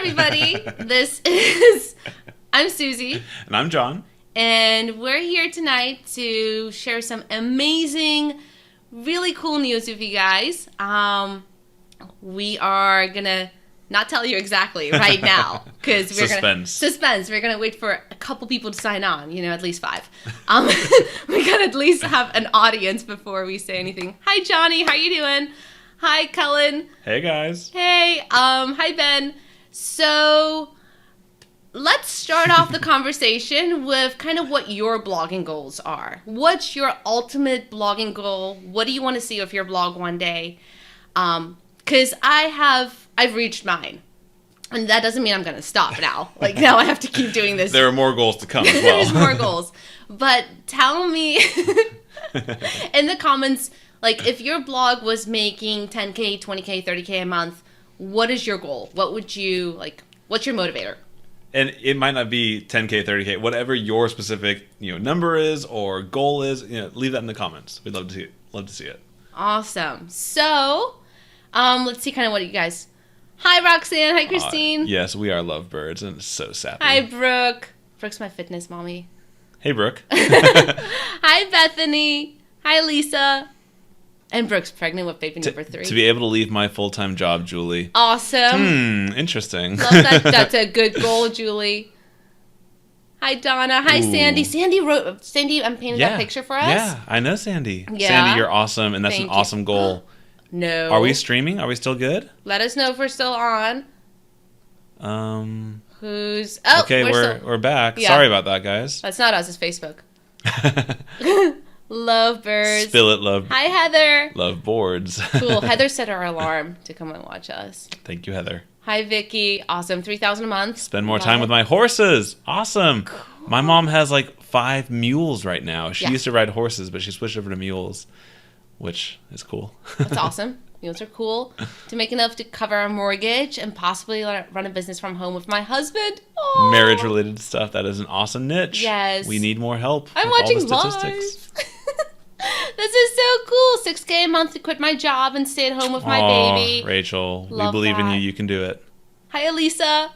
everybody. I'm Susie. And I'm John. And we're here tonight to share some amazing, really cool news with you guys. We are going to not tell you exactly right now. Because we're Suspense. We're going to wait for a couple people to sign on, at least 5. We got to at least have an audience before we say anything. Hi, Johnny. How you doing? Hi, Cullen. Hey, guys. Hey. Hi, Ben. So let's start off the conversation with kind of what your blogging goals are. What's your ultimate blogging goal? What do you want to see with your blog one day? Because I've reached mine. And that doesn't mean I'm going to stop now. Like, now I have to keep doing this. There are more goals to come as well. There's more goals. But tell me in the comments, like, if your blog was making 10K, 20K, 30K a month, what is your goal? What would you, like, what's your motivator? And it might not be 10K, 30K, whatever your specific, number is or goal is, leave that in the comments. We'd love to see it. Awesome. So, let's see kind of what you guys. Hi, Roxanne. Hi, Christine. Yes, we are lovebirds, and it's so sappy. Hi, Brooke. Brooke's my fitness mommy. Hey, Brooke. Hi, Bethany. Hi, Lisa. And Brooke's pregnant with baby number 3. To be able to leave my full-time job, Julie. Awesome. Interesting. Love that. That's a good goal, Julie. Hi, Donna. Hi, Sandy. Sandy, I'm painting that picture for us. Yeah, I know Sandy. Yeah. Sandy, you're awesome, and that's Thank an awesome goal. No. Are we streaming? Are we still good? Let us know if we're still on. Who's... Oh, okay, we're back. Yeah. Sorry about that, guys. That's not us. It's Facebook. Love birds. Spill it, love. Hi, Heather. Love boards. Cool. Heather set our alarm to come and watch us. Thank you, Heather. Hi, Vicky. Awesome. $3,000 a month. Spend more time with my horses. Awesome. Cool. My mom has like 5 mules right now. She used to ride horses, but she switched over to mules, which is cool. That's awesome. Mules are cool. To make enough to cover our mortgage and possibly run a business from home with my husband. Oh. Marriage-related stuff. That is an awesome niche. Yes. We need more help. I'm with watching all the statistics. live. This is so cool. $6K a month to quit my job and stay at home with my baby. Rachel, Love we believe that. in you. You can do it. Hi, Elisa.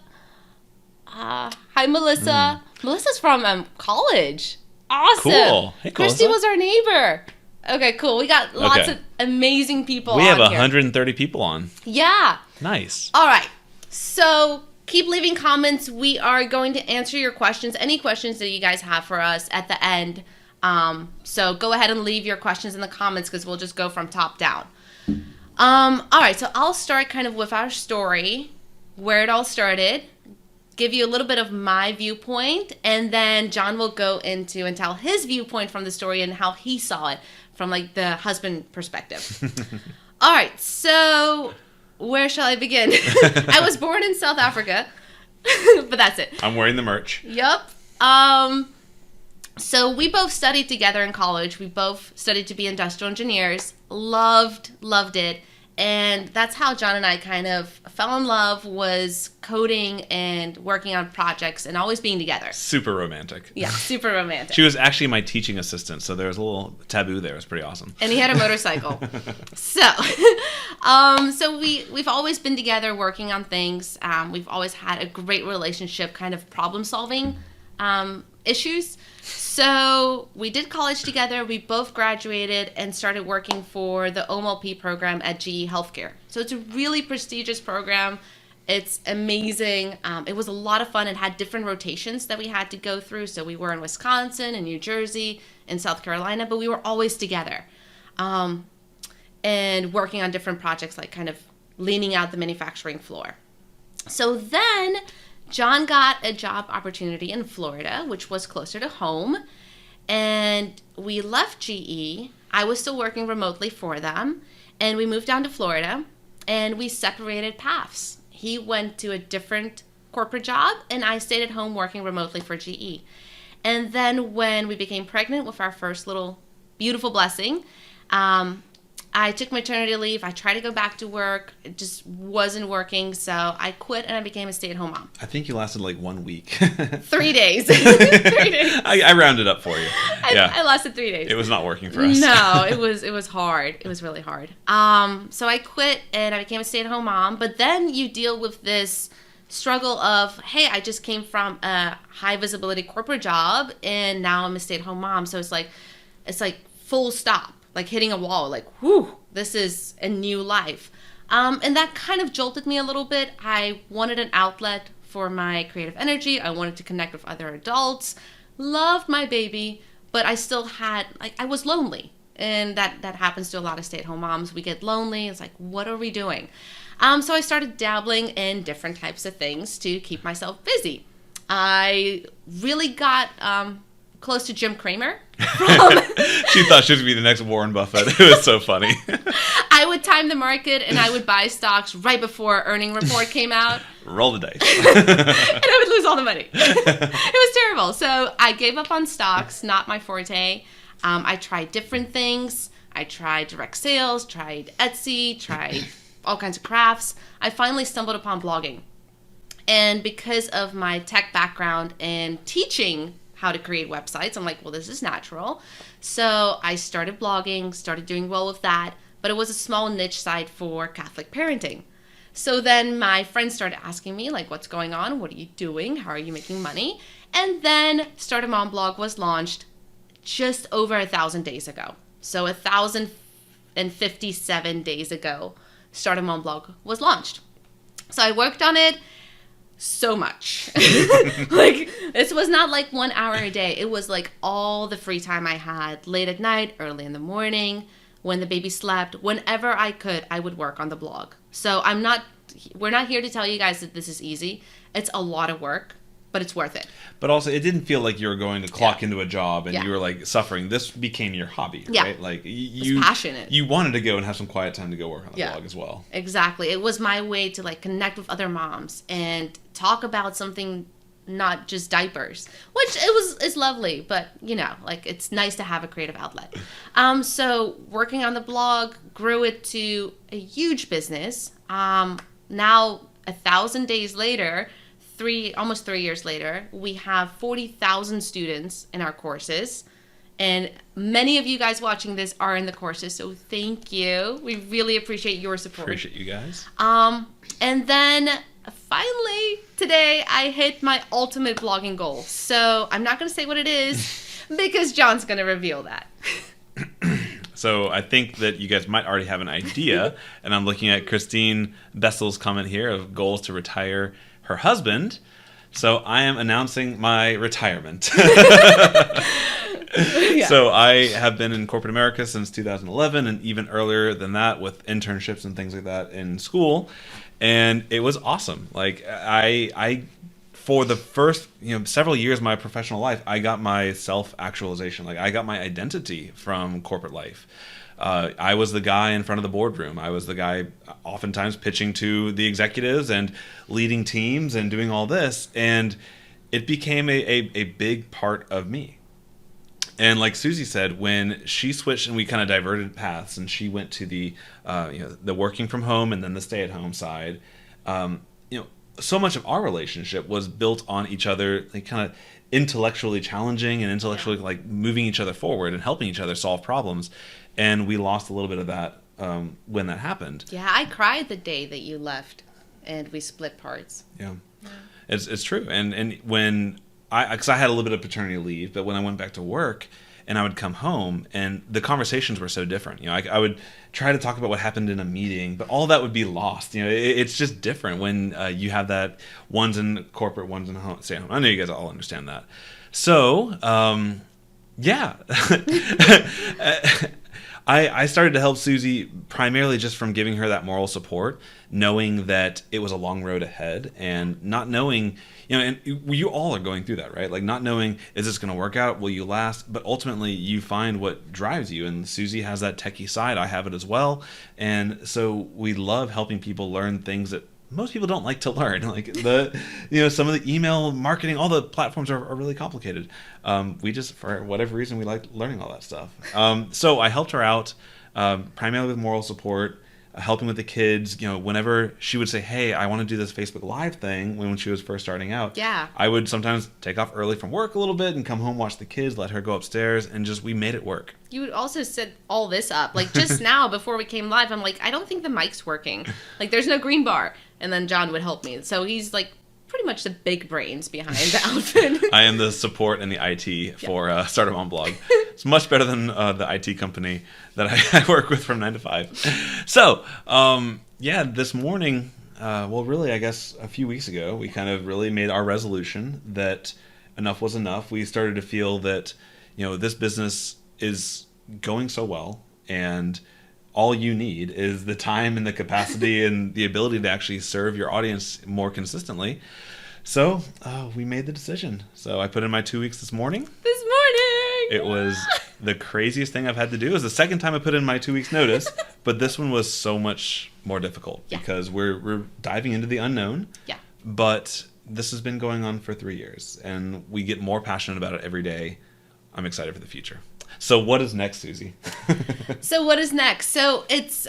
Hi, Melissa. Melissa's from college. Awesome. Cool. Hey, Christy was our neighbor. Okay, cool. We got lots of amazing people on here. We have here. 130 people on. Yeah. Nice. All right. So keep leaving comments. We are going to answer your questions, any questions that you guys have for us at the end. So go ahead and leave your questions in the comments because we'll just go from top down. All right. So I'll start kind of with our story, where it all started, give you a little bit of my viewpoint, and then John will go into and tell his viewpoint from the story and how he saw it from like the husband perspective. All right, so where shall I begin? I was born in South Africa, but that's it. I'm wearing the merch. Yep. So we both studied together in college. We both studied to be industrial engineers. Loved it. And that's how John and I kind of fell in love, was coding and working on projects and always being together. Super romantic. Yeah, super romantic. She was actually my teaching assistant, so there was a little taboo there. It was pretty awesome. And he had a motorcycle. So we've always been together working on things. We've always had a great relationship, kind of problem-solving issues. So we did college together. We both graduated and started working for the OMLP program at GE Healthcare. So it's a really prestigious program. It's amazing. It was a lot of fun. It had different rotations that we had to go through. So we were in Wisconsin and New Jersey and South Carolina, but we were always together and working on different projects, like kind of leaning out the manufacturing floor. So then John got a job opportunity in Florida, which was closer to home, and we left GE. I was still working remotely for them, and we moved down to Florida, and we separated paths. He went to a different corporate job, and I stayed at home working remotely for GE. And then when we became pregnant with our first little beautiful blessing, I took maternity leave. I tried to go back to work. It just wasn't working. So I quit and I became a stay-at-home mom. I think you lasted like 1 week. 3 days. 3 days. I rounded up for you. I lasted 3 days. It was not working for us. No, it was hard. It was really hard. So I quit and I became a stay-at-home mom. But then you deal with this struggle of, hey, I just came from a high visibility corporate job and now I'm a stay-at-home mom. So it's like full stop, like hitting a wall, like, whew, this is a new life. And that kind of jolted me a little bit. I wanted an outlet for my creative energy. I wanted to connect with other adults. Loved my baby, but I still had, like, I was lonely. And that happens to a lot of stay-at-home moms. We get lonely. It's like, what are we doing? So I started dabbling in different types of things to keep myself busy. I really got close to Jim Cramer. She thought she was going to be the next Warren Buffett. It was so funny. I would time the market and I would buy stocks right before earning report came out. Roll the dice. And I would lose all the money. It was terrible. So I gave up on stocks, not my forte. I tried different things. I tried direct sales, tried Etsy, tried all kinds of crafts. I finally stumbled upon blogging. And because of my tech background and teaching how to create websites, I'm like, well, this is natural. So I started blogging, started doing well with that, but it was a small niche site for Catholic parenting. So then my friends started asking me, like, what's going on? What are you doing? How are you making money? And then Start a Mom blog was launched just over 1,000 days ago. So 1,057 days ago, Start a Mom blog was launched. So I worked on it so much. Like, this was not like 1 hour a day. It was like all the free time I had, late at night, early in the morning, when the baby slept, whenever I could, I would work on the blog. So we're not here to tell you guys that this is easy. It's a lot of work, but it's worth it. But also, it didn't feel like you were going to clock into a job and Yeah. you were like suffering. This became your hobby, Yeah. right? Like It's passionate. You wanted to go and have some quiet time to go work on the blog as well. Exactly. It was my way to like connect with other moms and talk about something, not just diapers, which it's lovely, but you know, like, it's nice to have a creative outlet. So working on the blog grew it to a huge business. Now 1,000 days later, almost 3 years later, we have 40,000 students in our courses. And many of you guys watching this are in the courses, so thank you. We really appreciate your support. Appreciate you guys. And then finally, today, I hit my ultimate blogging goal. So I'm not going to say what it is because John's going to reveal that. So I think that you guys might already have an idea. And I'm looking at Christine Bessel's comment here of goals to retire her husband. So I am announcing my retirement. Yeah. So I have been in corporate America since 2011, and even earlier than that with internships and things like that in school. And it was awesome. Like, I for the first several years of my professional life, I got my self-actualization. Like, I got my identity from corporate life. I was the guy in front of the boardroom. I was the guy oftentimes pitching to the executives and leading teams and doing all this. And it became a big part of me. And like Susie said, when she switched and we kind of diverted paths and she went to the working from home and then the stay-at-home side, so much of our relationship was built on each other, like, kind of intellectually challenging and intellectually like moving each other forward and helping each other solve problems. And we lost a little bit of that when that happened. Yeah, I cried the day that you left and we split parts. Yeah. It's true. And when because I had a little bit of paternity leave, but when I went back to work and I would come home and the conversations were so different. I would try to talk about what happened in a meeting, but all that would be lost. It's just different when you have that, one's in corporate, one's in home, stay home. I know you guys all understand that. So, yeah. I started to help Susie primarily just from giving her that moral support, knowing that it was a long road ahead, and not knowing, and you all are going through that, right? Like, not knowing, is this going to work out? Will you last? But ultimately, you find what drives you, and Susie has that techie side. I have it as well. And so we love helping people learn things that most people don't like to learn. Like some of the email marketing, all the platforms are really complicated. We just, for whatever reason, we like learning all that stuff. So I helped her out primarily with moral support, helping with the kids. Whenever she would say, hey, I want to do this Facebook Live thing when she was first starting out. Yeah. I would sometimes take off early from work a little bit and come home, watch the kids, let her go upstairs, and we made it work. You would also set all this up. Like, just now, before we came live, I'm like, I don't think the mic's working. Like, there's no green bar. and then John would help me. So he's like pretty much the big brains behind the outfit. I am the support and the IT for Startup Mom Blog. It's much better than the IT company that I work with from 9 to 5. So, this morning, really, I guess a few weeks ago, we kind of really made our resolution that enough was enough. We started to feel that, this business is going so well, and all you need is the time and the capacity and the ability to actually serve your audience more consistently. So we made the decision. So I put in my 2 weeks this morning. It was the craziest thing I've had to do. It was the second time I put in my 2 weeks notice, but this one was so much more difficult because we're diving into the unknown. Yeah. But this has been going on for 3 years, and we get more passionate about it every day. I'm excited for the future. So what is next, Susie? So what is next? So it's,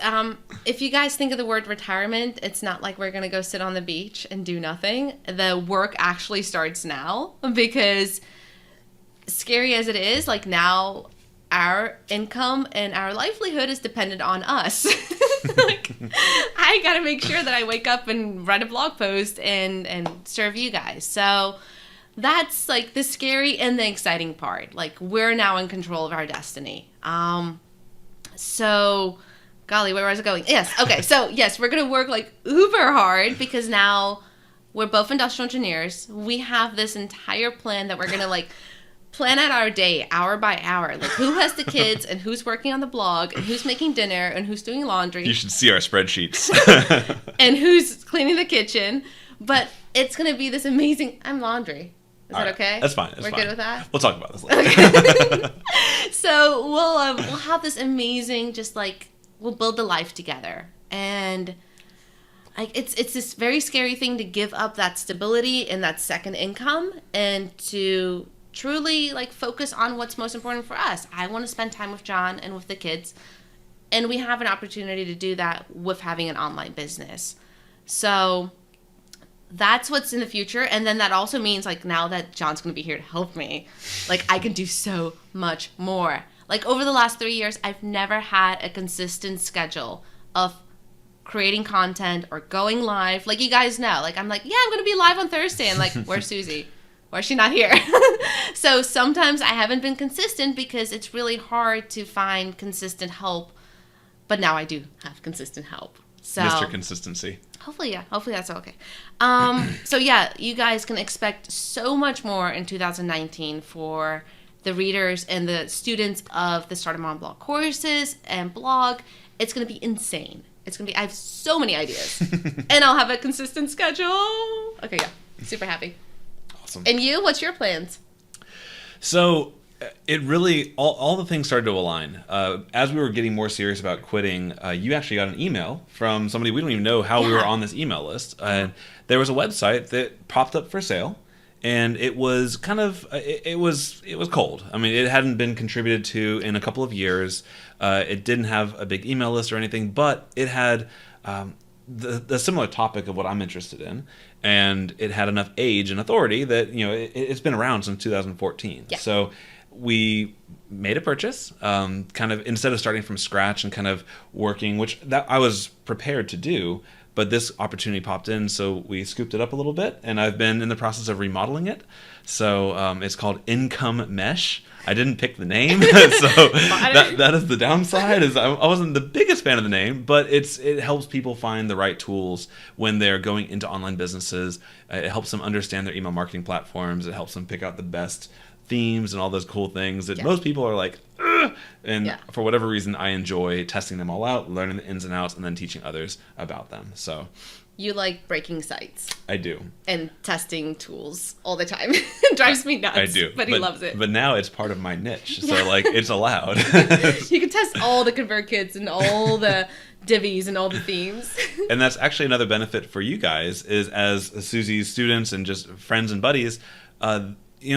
if you guys think of the word retirement, it's not like we're going to go sit on the beach and do nothing. The work actually starts now, because scary as it is, like now our income and our livelihood is dependent on us. Like, I got to make sure that I wake up and write a blog post and serve you guys. So that's like the scary and the exciting part. Like, we're now in control of our destiny. So, golly, where was I going? Yes. Okay. So yes, we're going to work like uber hard, because now we're both industrial engineers. We have this entire plan that we're going to like plan out our day hour by hour. Like, who has the kids and who's working on the blog and who's making dinner and who's doing laundry. You should see our spreadsheets. And who's cleaning the kitchen. But it's going to be this amazing, I'm laundry. Is that okay? That's fine. We're good with that? We'll talk about this later. Okay. So we'll have this amazing, just like, we'll build the life together. And like, it's this very scary thing to give up that stability and that second income and to truly like focus on what's most important for us. I want to spend time with John and with the kids. And we have an opportunity to do that with having an online business. So that's what's in the future. And then that also means, like, now that John's going to be here to help me, like, I can do so much more. Like, over the last 3 years, I've never had a consistent schedule of creating content or going live. Like, you guys know, like, I'm like, yeah, I'm going to be live on Thursday. And like, where's Susie? Why is she not here? So sometimes I haven't been consistent because it's really hard to find consistent help. But now I do have consistent help. So Mr. Consistency. Hopefully that's okay. So yeah, you guys can expect so much more in 2019 for the readers and the students of the Startup Mom Blog courses and blog. It's going to be insane. I have so many ideas. And I'll have a consistent schedule. Okay, yeah. Super happy. Awesome. And you, what's your plans? So it really, all the things started to align. As we were getting more serious about quitting, you actually got an email from somebody we don't even know how we were on this email list. And there was a website that popped up for sale, and it was kind of, it was cold. I mean, it hadn't been contributed to in a couple of years. It didn't have a big email list or anything, but it had the similar topic of what I'm interested in. And it had enough age and authority that, it's been around since 2014. Yeah. So we made a purchase, kind of instead of starting from scratch and kind of working, which that I was prepared to do, but this opportunity popped in, so we scooped it up a little bit, and I've been in the process of remodeling it. So it's called Income Mesh. I didn't pick the name, so that is the downside. Is I wasn't the biggest fan of the name, but it helps people find the right tools when they're going into online businesses. It helps them understand their email marketing platforms. It helps them pick out the best themes and all those cool things that most people are like, ugh! And for whatever reason, I enjoy testing them all out, learning the ins and outs, and then teaching others about them. So you like breaking sites. I do. And testing tools all the time. It drives me nuts. I do. But he loves it. But now it's part of my niche. So like it's allowed. You can test all the ConvertKits and all the divvies and all the themes. And that's actually another benefit for you guys is as Susie's students and just friends and buddies,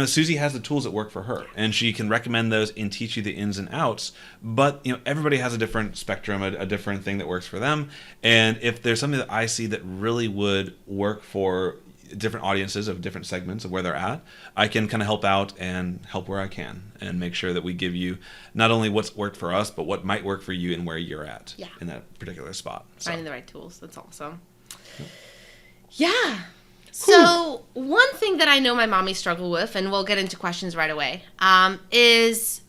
Susie has the tools that work for her, and she can recommend those and teach you the ins and outs. But everybody has a different spectrum, a different thing that works for them. And if there's something that I see that really would work for different audiences of different segments of where they're at, I can kind of help out and help where I can, and make sure that we give you not only what's worked for us, but what might work for you and where you're at in that particular spot. So. Finding the right tools. That's awesome. Yeah. So one thing that I know my mommy struggled with, and we'll get into questions right away, is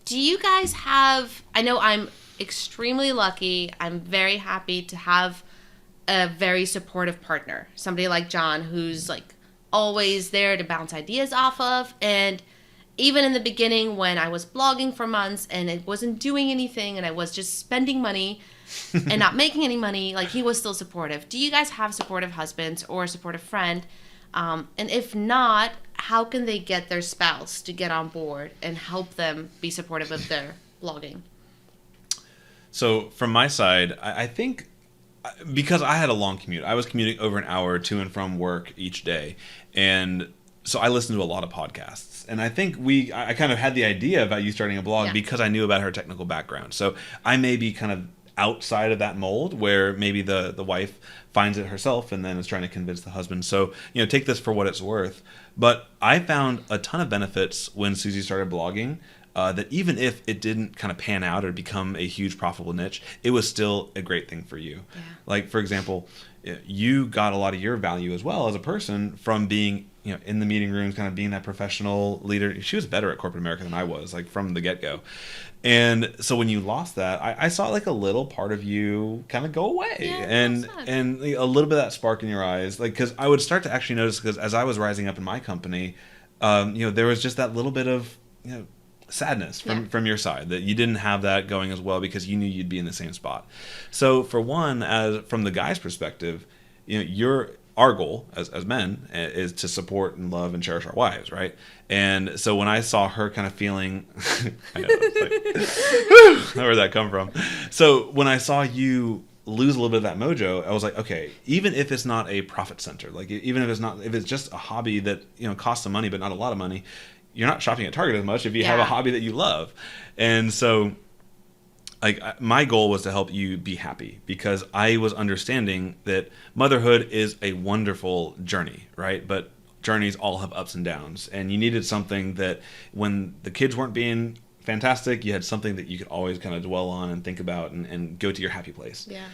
do you guys have, I know I'm extremely lucky. I'm very happy to have a very supportive partner. Somebody like John who's like always there to bounce ideas off of. And even in the beginning when I was blogging for months and it wasn't doing anything and I was just spending money and not making any money, like he was still supportive. Do you guys have supportive husbands or a supportive friend? And if not, how can they get their spouse to get on board and help them be supportive of their blogging? So from my side, I think because I had a long commute, I was commuting over an hour to and from work each day. And so I listened to a lot of podcasts. And I think I kind of had the idea about you starting a blog because I knew about her technical background. So I may be kind of outside of that mold where maybe the wife finds it herself and then is trying to convince the husband. So, take this for what it's worth. But I found a ton of benefits when Susie started blogging. That even if it didn't kind of pan out or become a huge profitable niche, it was still a great thing for you. Yeah. Like, for example, you got a lot of your value as well as a person from being, in the meeting rooms, kind of being that professional leader. She was better at corporate America than I was, like from the get-go. And so when you lost that, I saw like a little part of you kind of go away, and a little bit of that spark in your eyes, like because I would start to actually notice because as I was rising up in my company, there was just that little bit of sadness from your side that you didn't have that going as well because you knew you'd be in the same spot. So for one, as from the guy's perspective, our goal as men is to support and love and cherish our wives, right? And so when I saw her kind of feeling, I know, it's like, where'd that come from? So when I saw you lose a little bit of that mojo, I was like, okay, even if it's not a profit center, like even if it's just a hobby that costs some money but not a lot of money, you're not shopping at Target as much if you have a hobby that you love. And so like my goal was to help you be happy because I was understanding that motherhood is a wonderful journey, right? But journeys all have ups and downs, and you needed something that when the kids weren't being fantastic, you had something that you could always kind of dwell on and think about and go to your happy place. Yeah.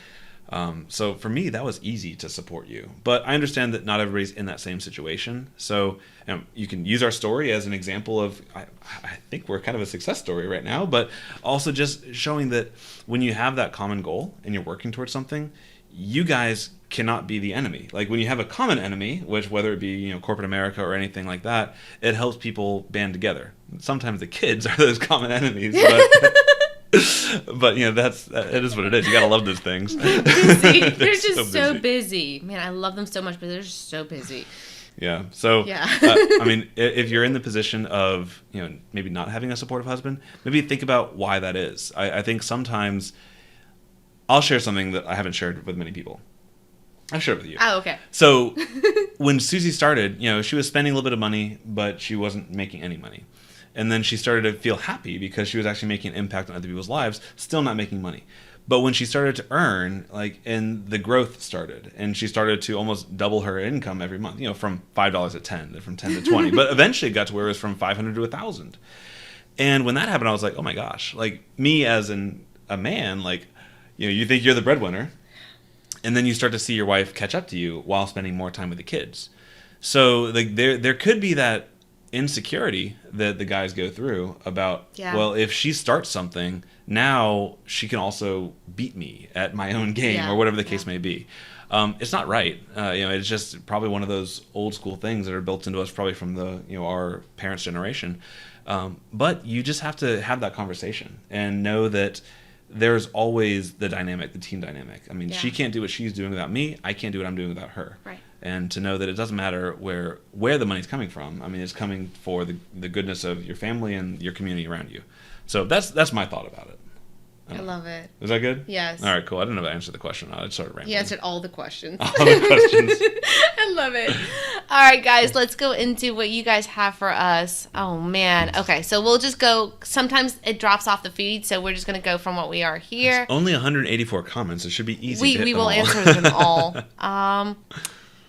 So for me, that was easy to support you. But I understand that not everybody's in that same situation. So you can use our story as an example of, I think we're kind of a success story right now, but also just showing that when you have that common goal and you're working towards something, you guys cannot be the enemy. Like when you have a common enemy, which whether it be corporate America or anything like that, it helps people band together. Sometimes the kids are those common enemies, but it is what it is. You gotta love those things. They're busy. They're just so busy. Man, I love them so much, but they're just so busy. Yeah. So, I mean, if you're in the position of maybe not having a supportive husband, maybe think about why that is. I think sometimes I'll share something that I haven't shared with many people. I'll share it with you. Oh, okay. So when Susie started, she was spending a little bit of money, but she wasn't making any money. And then she started to feel happy because she was actually making an impact on other people's lives, still not making money. But when she started to earn, and the growth started, and she started to almost double her income every month, from $5 to 10, then from 10 to 20. But eventually it got to where it was from 500 to 1,000. And when that happened, I was like, oh my gosh, like me as a man, you think you're the breadwinner, and then you start to see your wife catch up to you while spending more time with the kids. So there could be that insecurity that the guys go through about, well, if she starts something, now she can also beat me at my own game or whatever the case may be. It's not right. It's just probably one of those old school things that are built into us probably from our parents' generation. But you just have to have that conversation and know that there's always the dynamic, the team dynamic. I mean, she can't do what she's doing without me. I can't do what I'm doing without her. Right. And to know that it doesn't matter where the money's coming from. I mean, it's coming for the goodness of your family and your community around you. So that's my thought about it. I love it. Is that good? Yes. All right, cool. I didn't know if I answered the question. I just started rambling. You answered all the questions. All the questions. I love it. All right, guys, let's go into what you guys have for us. Oh, man. Okay, so we'll just go. Sometimes it drops off the feed, so we're just going to go from what we are here. It's only 184 comments. It should be easy to hit We them will all. answer them all.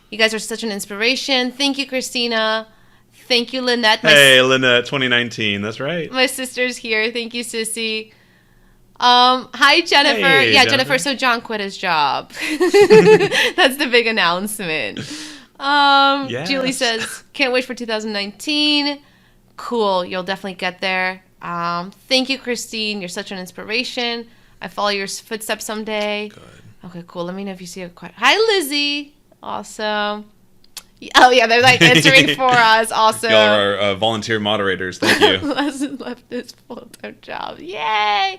You guys are such an inspiration. Thank you, Christina. Thank you, Lynette. Hey, Lynette, 2019. That's right. My sister's here. Thank you, Sissy. Hi, Jennifer. Hey, yeah, Jennifer. So John quit his job. That's the big announcement. Julie Yes. says, can't wait for 2019. Cool. You'll definitely get there. Thank you, Christine. You're such an inspiration. I follow your footsteps someday. Good. Okay, cool. Let me know if you see a question. Hi, Lizzie. Awesome. Oh, yeah, they're like answering for us. Awesome. Y'all are volunteer moderators. Thank you. Les left his full-time job. Yay.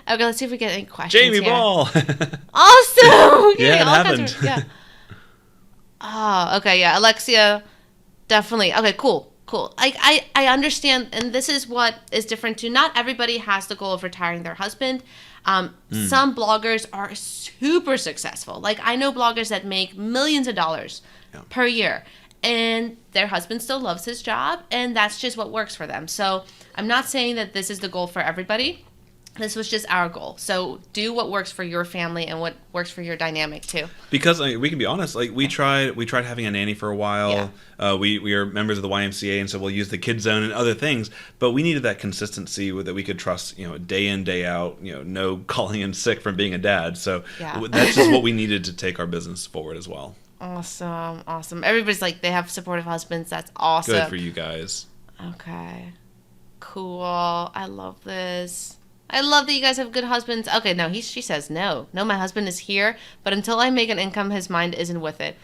Okay, let's see if we get any questions Jamie here. Ball. Awesome. Yeah, it all kinds happened. yeah. Oh, okay, yeah. Alexia, definitely. Okay, cool. I understand, and this is what is different too. Not everybody has the goal of retiring their husband. Some bloggers are super successful. Like, I know bloggers that make millions of dollars per year, and their husband still loves his job, and that's just what works for them. So I'm not saying that this is the goal for everybody. This was just our goal. So do what works for your family and what works for your dynamic too. Because we can be honest, like we tried having a nanny for a while. Yeah. We are members of the YMCA, and so we'll use the Kid Zone and other things. But we needed that consistency that we could trust, day in, day out. No calling in sick from being a dad. So that's just what we needed to take our business forward as well. Awesome. Everybody's like, they have supportive husbands. That's awesome. Good for you guys. Okay. Cool. I love this. I love that you guys have good husbands. Okay, no, she says no. No, my husband is here, but until I make an income, his mind isn't with it.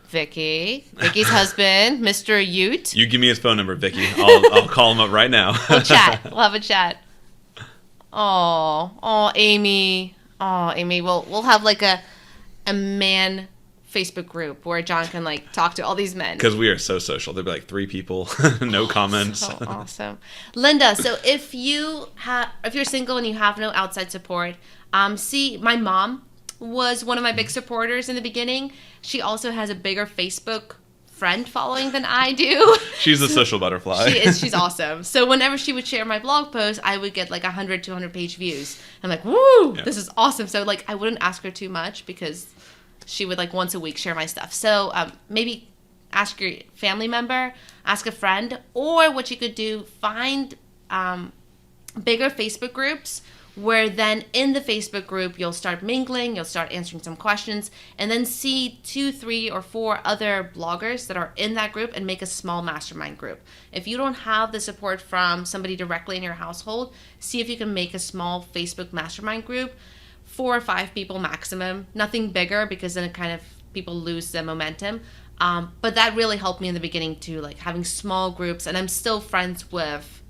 Vicky's husband, Mr. Ute. You give me his phone number, Vicky. I'll call him up right now. We'll chat. We'll have a chat. Oh, Amy. We'll have like a man Facebook group where John can like talk to all these men. Because we are so social. There'll be like 3 people, no comments. So awesome. Linda, so if you're single and you have no outside support, see, my mom was one of my big supporters in the beginning. She also has a bigger Facebook friend following than I do. She's a social butterfly. She's awesome. So whenever she would share my blog post, I would get like 100, 200 page views. I'm like, woo, This is awesome. So like I wouldn't ask her too much because she would like once a week share my stuff. So maybe ask your family member, ask a friend, or what you could do, find bigger Facebook groups where then in the Facebook group, you'll start mingling, you'll start answering some questions, and then see 2, 3, or 4 other bloggers that are in that group and make a small mastermind group. If you don't have the support from somebody directly in your household, see if you can make a small Facebook mastermind group, 4 or 5 people maximum, nothing bigger because then it kind of people lose the momentum. But that really helped me in the beginning too, like having small groups, and I'm still friends with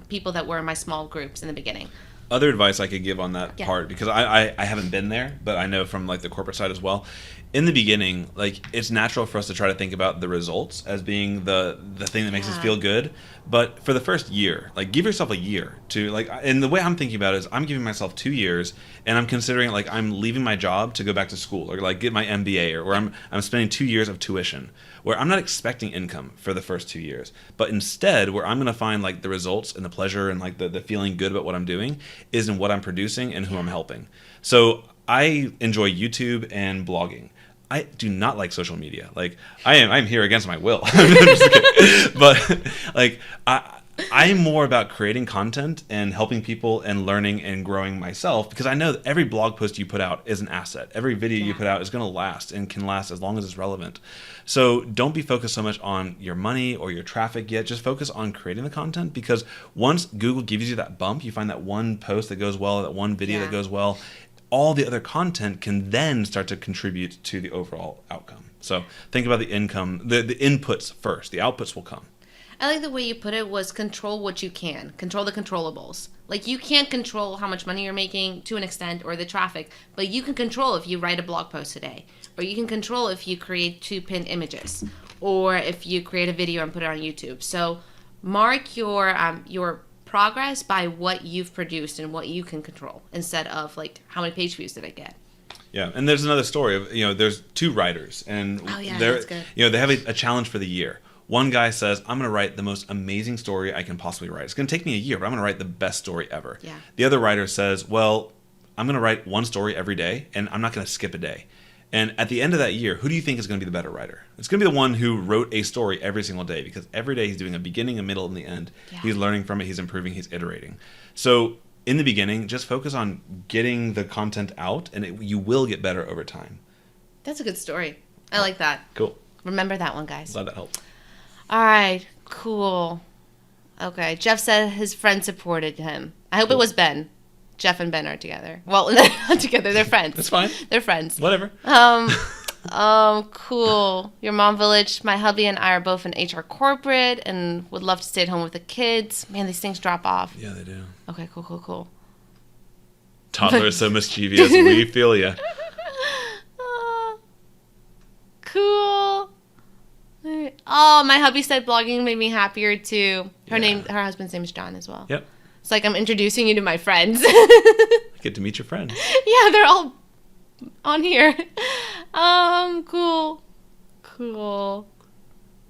people that were in my small groups in the beginning. Other advice I could give on that part, because I haven't been there, but I know from like the corporate side as well. In the beginning, like it's natural for us to try to think about the results as being the thing that makes us feel good. But for the first year, like give yourself a year to like, and the way I'm thinking about it is I'm giving myself 2 years, and I'm considering like I'm leaving my job to go back to school or like get my MBA, or where I'm spending 2 years of tuition, where I'm not expecting income for the first 2 years, but instead where I'm going to find like the results and the pleasure and like the feeling good about what I'm doing is in what I'm producing and who I'm helping. So I enjoy YouTube and blogging. I do not like social media. Like I'm here against my will. But like I'm more about creating content and helping people and learning and growing myself, because I know that every blog post you put out is an asset. Every video you put out is going to last and can last as long as it's relevant. So don't be focused so much on your money or your traffic yet. Just focus on creating the content, because once Google gives you that bump, you find that one post that goes well, that one video that goes well, all the other content can then start to contribute to the overall outcome. So think about the income, the inputs first. The outputs will come. I like the way you put it was control what you can. Control the controllables. Like you can't control how much money you're making to an extent or the traffic, but you can control if you write a blog post today, or you can control if you create 2 pinned images, or if you create a video and put it on YouTube. So mark your progress by what you've produced and what you can control, instead of like how many page views did I get. Yeah, and there's another story of there's 2 writers, and that's good. They have a challenge for the year. One guy says, I'm going to write the most amazing story I can possibly write. It's going to take me a year, but I'm going to write the best story ever. Yeah. The other writer says, well, I'm going to write 1 story every day, and I'm not going to skip a day. And at the end of that year, who do you think is going to be the better writer? It's going to be the one who wrote a story every single day, because every day he's doing a beginning, a middle, and the end. Yeah. He's learning from it. He's improving. He's iterating. So in the beginning, just focus on getting the content out, and you will get better over time. That's a good story. I like that. Cool. Remember that one, guys. Glad that helped. All right, cool. Okay, Jeff said his friend supported him. I hope it was Ben. Jeff and Ben are together. Well, they're not together. They're friends. That's fine. They're friends. Whatever. Cool. Your mom village. My hubby and I are both in HR corporate and would love to stay at home with the kids. Man, these things drop off. Yeah, they do. Okay, cool. Toddler is so mischievous. We feel ya. Cool. Oh, my hubby said blogging made me happier too. Her husband's name is John as well. Yep. It's like I'm introducing you to my friends. Get to meet your friends. Yeah, they're all on here. Cool.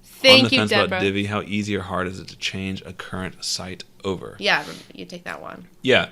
Thank you, On the fence Deborah. about Divi, how easy or hard is it to change a current site over? Yeah, you take that one. Yeah.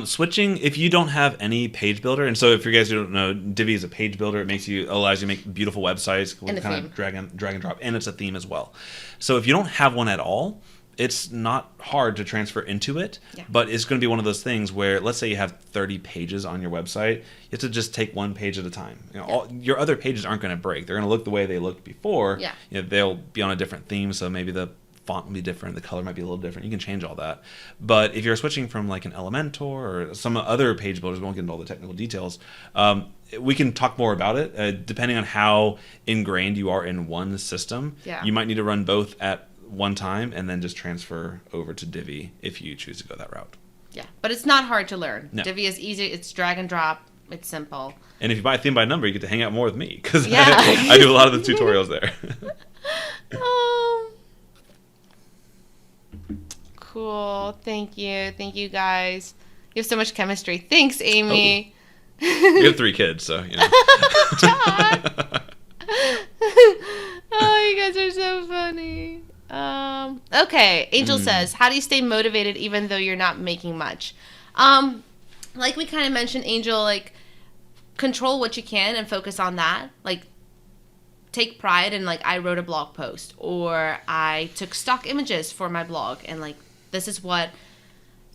Switching, if you don't have any page builder, and so if you guys don't know, Divi is a page builder. It allows you to make beautiful websites with And a kind theme. of drag and drop, and it's a theme as well. So if you don't have one at all, it's not hard to transfer into it, but it's going to be one of those things where, let's say you have 30 pages on your website, you have to just take one page at a time. All your other pages aren't going to break. They're going to look the way they looked before. Yeah. They'll be on a different theme, so maybe the font will be different, the color might be a little different. You can change all that. But if you're switching from like an Elementor or some other page builders, we won't get into all the technical details, we can talk more about it. Depending on how ingrained you are in one system, you might need to run both at one time and then just transfer over to Divi if you choose to go that route. Yeah, but it's not hard to learn. No. Divi is easy. It's drag and drop. It's simple. And if you buy a theme by number, you get to hang out more with me because Yeah. I do a lot of the tutorials there. Cool. Thank you guys. You have so much chemistry. Thanks, Amy. You have 3 kids, so you know. Oh, you guys are so funny. Okay, Angel says, how do you stay motivated even though you're not making much? Like we kind of mentioned, Angel, like control what you can and focus on that. Like take pride in like I wrote a blog post or I took stock images for my blog and like this is what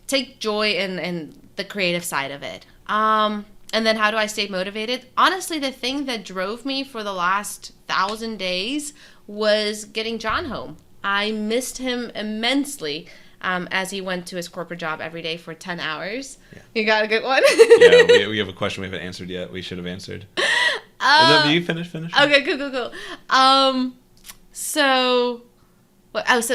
take joy in the creative side of it. And then how do I stay motivated? Honestly, the thing that drove me for the last 1,000 days was getting John home. I missed him immensely as he went to his corporate job every day for 10 hours. Yeah. You got a good one? Yeah, we have a question we haven't answered yet. We should have answered. Do you finish? Okay, cool. So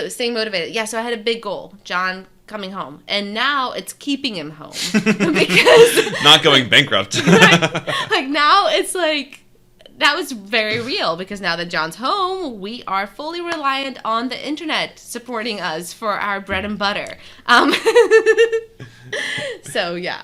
staying motivated. Yeah, so I had a big goal. John coming home. And now it's keeping him home. Because not going bankrupt. like now it's like that was very real because now that John's home, we are fully reliant on the internet supporting us for our bread and butter. So yeah.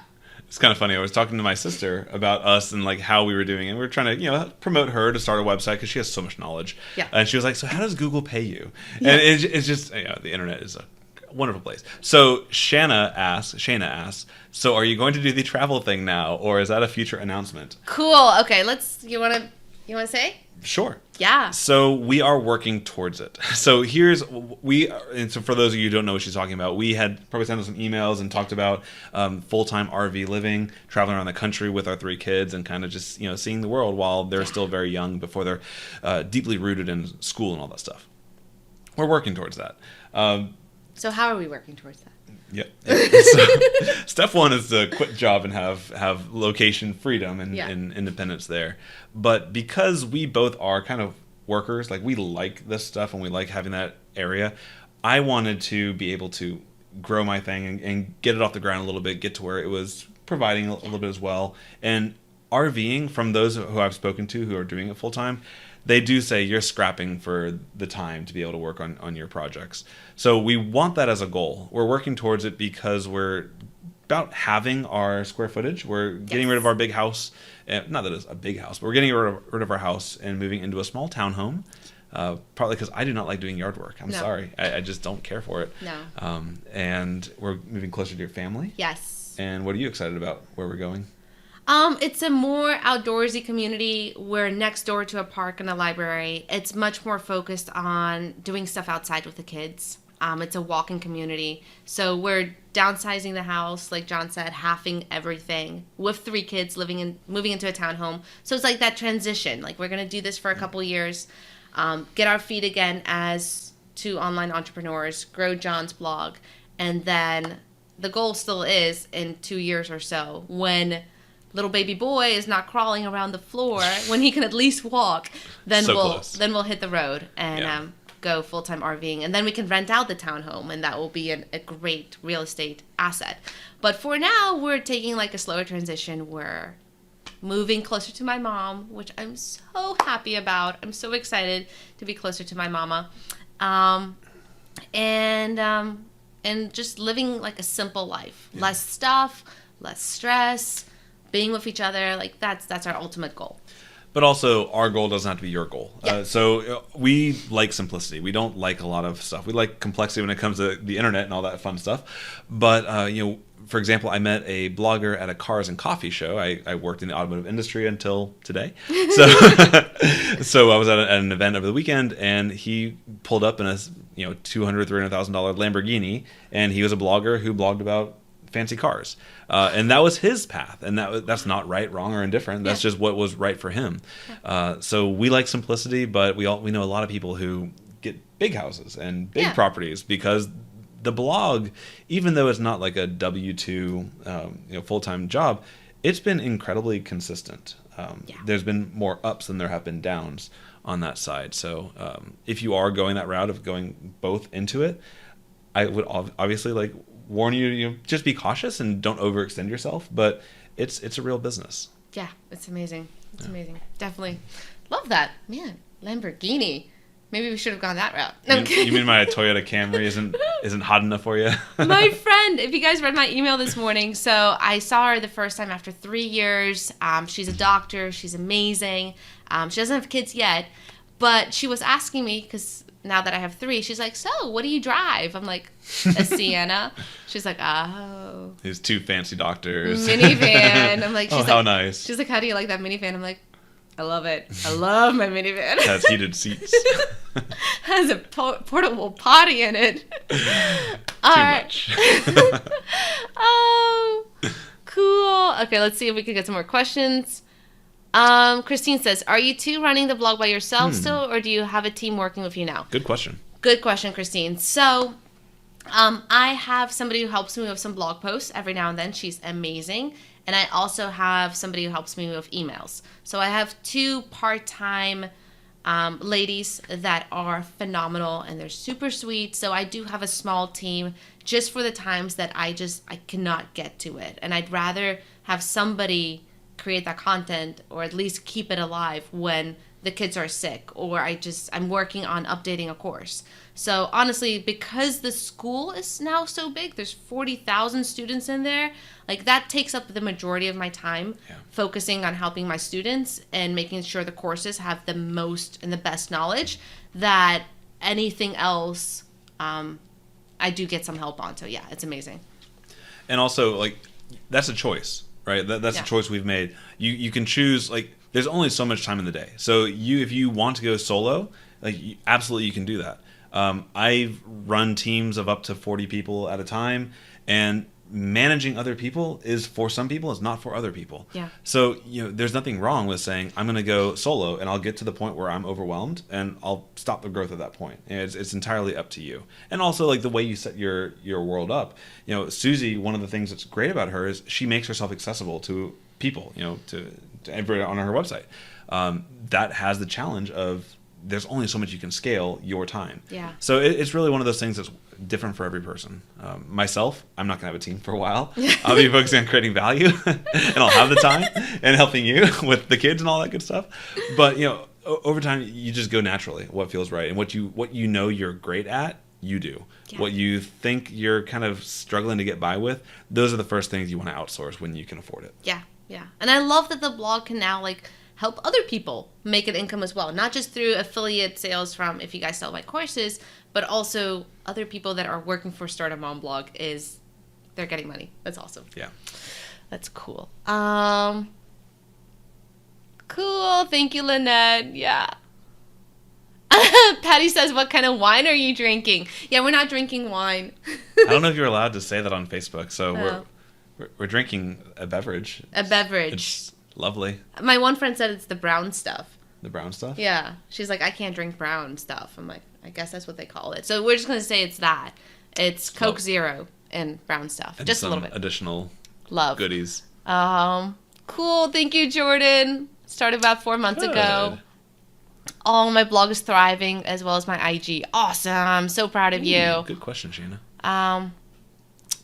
It's kind of funny. I was talking to my sister about us and like how we were doing, and we were trying to, promote her to start a website because she has so much knowledge. Yeah. And she was like, "So how does Google pay you?" Yeah. And it's just, the internet is a wonderful place. So Shana asks, "So are you going to do the travel thing now, or is that a future announcement?" Cool. Okay, you want to say? Sure. Yeah. So we are working towards it. So and so for those of you who don't know what she's talking about, we had probably sent us some emails and talked about full-time RV living, traveling around the country with our 3 kids and kind of just, seeing the world while they're still very young before they're deeply rooted in school and all that stuff. We're working towards that. So how are we working towards that? Yeah. So, step 1 is to quit job and have location freedom and independence there. But because we both are kind of workers, like we like this stuff and we like having that area, I wanted to be able to grow my thing and get it off the ground a little bit, get to where it was providing a little bit as well. And RVing, from those who I've spoken to who are doing it full time, they do say you're scrapping for the time to be able to work on your projects. So we want that as a goal. We're working towards it because we're about having our square footage. We're getting rid of our big house. Not that it's a big house, but we're getting rid of our house and moving into a small townhome. Partly because I do not like doing yard work. I'm sorry. I just don't care for it. No. And we're moving closer to your family. Yes. And what are you excited about where we're going? It's a more outdoorsy community. We're next door to a park and a library. It's much more focused on doing stuff outside with the kids. It's a walk-in community. So we're downsizing the house, like John said, halving everything with 3 kids moving into a townhome. So it's like that transition. Like, we're going to do this for a couple years, get our feet again as 2 online entrepreneurs, grow John's blog, and then the goal still is in 2 years or so, when little baby boy is not crawling around the floor, when he can at least walk, then we'll hit the road and go full-time RVing, and then we can rent out the townhome, and that will be a great real estate asset. But for now, we're taking like a slower transition. We're moving closer to my mom, which I'm so happy about. I'm so excited to be closer to my mama, and just living like a simple life, less stuff, less stress, being with each other. Like, that's our ultimate goal. But also, our goal doesn't have to be your goal. Yeah. So we like simplicity. We don't like a lot of stuff. We like complexity when it comes to the internet and all that fun stuff. But, for example, I met a blogger at a cars and coffee show. I worked in the automotive industry until today. So I was at an event over the weekend, and he pulled up in a $200,000, $300,000 Lamborghini, and he was a blogger who blogged about fancy cars, and that was his path, and that's not right, wrong, or indifferent. That's just what was right for him. So we like simplicity, but we know a lot of people who get big houses and big properties because the blog, even though it's not like a W-2 full-time job, it's been incredibly consistent. There's been more ups than there have been downs on that side. So if you are going that route of going both into it, I would obviously warn you, just be cautious and don't overextend yourself, but it's a real business. Yeah, it's amazing. It's amazing. Definitely. Love that. Man, Lamborghini. Maybe we should have gone that route. No, you mean my Toyota Camry isn't hot enough for you? My friend, if you guys read my email this morning, so I saw her the first time after 3 years. She's a doctor. She's amazing. She doesn't have kids yet, but she was asking me, because now that I have 3, she's like, so what do you drive? I'm like, a Sienna. She's like, oh. These 2 fancy doctors. Minivan. I'm like, how nice. She's like, how do you like that minivan? I'm like, I love it. I love my minivan. It has heated seats. Has a portable potty in it. Too much. Oh, cool. Okay, let's see if we can get some more questions. Christine says, are you 2 running the blog by yourself still, or do you have a team working with you now? Good question. Good question, Christine. So I have somebody who helps me with some blog posts every now and then. She's amazing. And I also have somebody who helps me with emails. So I have 2 part-time ladies that are phenomenal, and they're super sweet. So I do have a small team just for the times that I cannot get to it. And I'd rather have somebody create that content, or at least keep it alive when the kids are sick, or I'm working on updating a course. So honestly, because the school is now so big, there's 40,000 students in there, like that takes up the majority of my time, focusing on helping my students and making sure the courses have the most and the best knowledge, that anything else I do get some help on. So yeah, it's amazing. And also, that's a choice. Right, that's a choice we've made. You can choose, there's only so much time in the day. So if you want to go solo, absolutely you can do that. I've run teams of up to 40 people at a time, and managing other people is for some people, is not for other people. Yeah. So there's nothing wrong with saying I'm going to go solo, and I'll get to the point where I'm overwhelmed, and I'll stop the growth at that point. It's entirely up to you. And also the way you set your world up. Susie, one of the things that's great about her is she makes herself accessible to people. To everybody on her website. That has the challenge of there's only so much you can scale your time. Yeah. So it's really one of those things that's different for every person. Myself, I'm not going to have a team for a while. I'll be focusing on creating value, and I'll have the time and helping you with the kids and all that good stuff. But over time, you just go naturally. What feels right, and what you know you're great at, you do. Yeah. What you think you're kind of struggling to get by with, those are the first things you want to outsource when you can afford it. Yeah, yeah. And I love that the blog can now help other people make an income as well. Not just through affiliate sales from if you guys sell my courses, but also other people that are working for Start a Mom blog they're getting money. That's awesome. Yeah. That's cool. Cool. Thank you, Lynette. Yeah. Patty says, what kind of wine are you drinking? Yeah, we're not drinking wine. I don't know if you're allowed to say that on Facebook, so Oh. we're drinking a beverage. A beverage. It's lovely. My one friend said it's the brown stuff. The brown stuff? Yeah. She's like, I can't drink brown stuff. I'm like, I guess that's what they call it. So we're just going to say it's that. It's Coke Love. Zero and brown stuff. And Just a some little bit. additional Love. goodies. Cool. Thank you, Jordan. Started about 4 months ago. Good. Oh, my blog is thriving as well as my IG. Awesome. So proud of you. Good question, Shayna.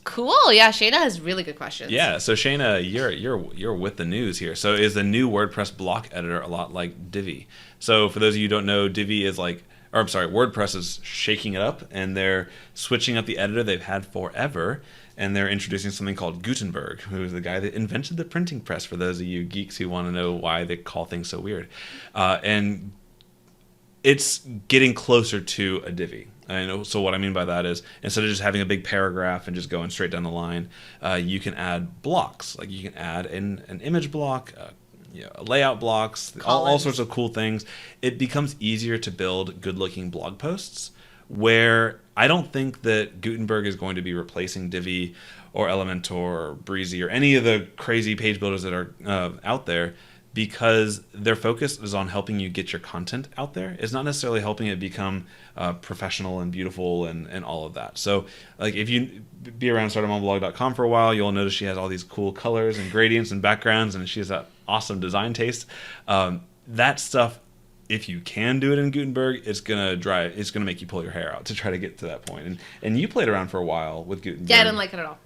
Cool. Yeah, Shayna has really good questions. Yeah, so Shayna, you're with the news here. So is the new WordPress block editor a lot like Divi? So for those of you who don't know, Divi is WordPress is shaking it up, and they're switching up the editor they've had forever, and they're introducing something called Gutenberg, who is the guy that invented the printing press, for those of you geeks who want to know why they call things so weird. And it's getting closer to a Divi. So what I mean by that is, instead of just having a big paragraph and just going straight down the line, you can add blocks. Like you can add an image block, layout blocks, all sorts of cool things. It becomes easier to build good-looking blog posts, where I don't think that Gutenberg is going to be replacing Divi or Elementor or Breezy or any of the crazy page builders that are out there, because their focus is on helping you get your content out there. It's not necessarily helping it become professional and beautiful and all of that. So like if you be around startupmonblog.com for a while, you'll notice she has all these cool colors and gradients and backgrounds, and she has that awesome design taste. That stuff, if you can do it in Gutenberg, it's gonna make you pull your hair out to try to get to that point. And you played around for a while with Gutenberg. Yeah, I didn't like it at all.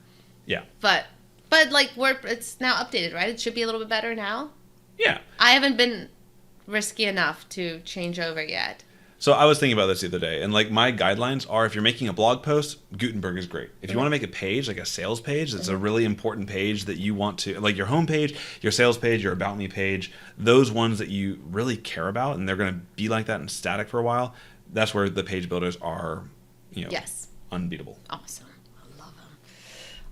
Yeah. But like it's now updated, right? It should be a little bit better now. Yeah. I haven't been risky enough to change over yet. So I was thinking about this the other day, and like my guidelines are, if you're making a blog post, Gutenberg is great. If you want to make a page, like a sales page, that's a really important page that you want to, like your home page, your sales page, your About Me page, those ones that you really care about, and they're going to be like that and static for a while, that's where the page builders are, Yes. unbeatable. Awesome. I love them.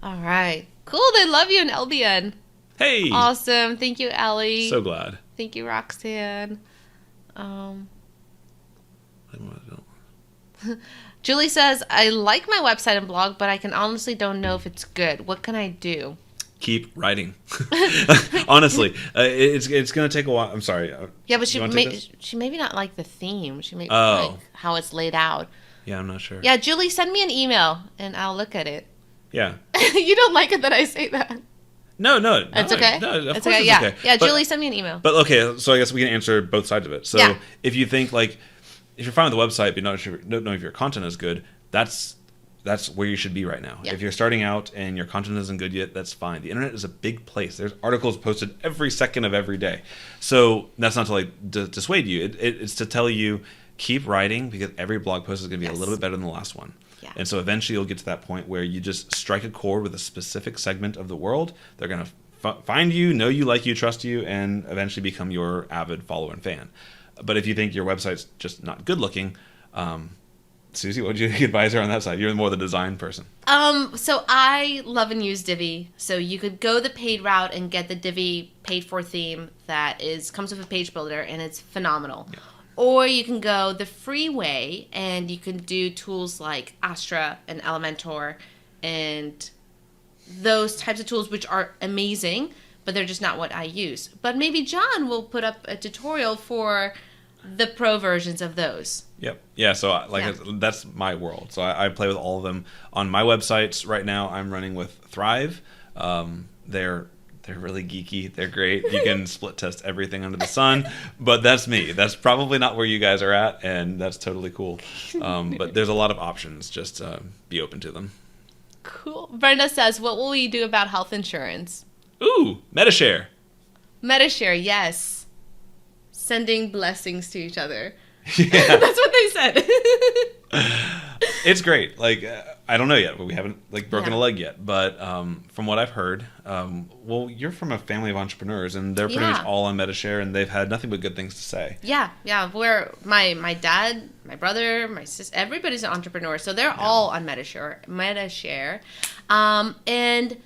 All right. Cool. They love you in LBN. Hey! Awesome. Thank you, Allie. So glad. Thank you, Roxanne. Julie says, I like my website and blog, but I can honestly don't know if it's good. What can I do? Keep writing. Honestly, it's going to take a while. I'm sorry. Yeah, but she maybe not like the theme. She may like how it's laid out. Yeah, I'm not sure. Yeah, Julie, send me an email and I'll look at it. Yeah. You don't like it that I say that? No. It's okay. No, of it's course okay. it's Yeah. okay. Yeah, But- Julie, send me an email. But okay, so I guess we can answer both sides of it. So Yeah. if you think like, if you're fine with the website but don't know if your content is good, that's where you should be right now. Yeah. If you're starting out and your content isn't good yet, that's fine. The internet is a big place. There's articles posted every second of every day. So that's not to like dissuade you. It's to tell you, keep writing, because every blog post is going to be a little bit better than the last one. Yeah. And so eventually you'll get to that point where you just strike a chord with a specific segment of the world. They're going to find you, know you, like you, trust you, and eventually become your avid follower and fan. But if you think your website's just not good looking, Susie, what would you advise her on that side? You're more the design person. So I love and use Divi. So you could go the paid route and get the Divi paid for theme that comes with a page builder, and it's phenomenal. Yeah. Or you can go the free way and you can do tools like Astra and Elementor and those types of tools, which are amazing, but they're just not what I use. But maybe John will put up a tutorial for the pro versions of those. Yep. Yeah, so that's my world. So I play with all of them. On my websites right now, I'm running with Thrive. They're really geeky. They're great. You can split test everything under the sun, but that's me. That's probably not where you guys are at, and that's totally cool. But there's a lot of options. Just be open to them. Cool. Brenda says, what will we do about health insurance? Ooh, MetaShare. MetaShare, yes. Sending blessings to each other. Yeah. That's what they said. It's great. Like, I don't know yet. We haven't broken a leg yet. But from what I've heard, well, you're from a family of entrepreneurs, and they're pretty much all on MetaShare, and they've had nothing but good things to say. Yeah. Where my dad, my brother, my sister, everybody's an entrepreneur, so they're all on MetaShare. And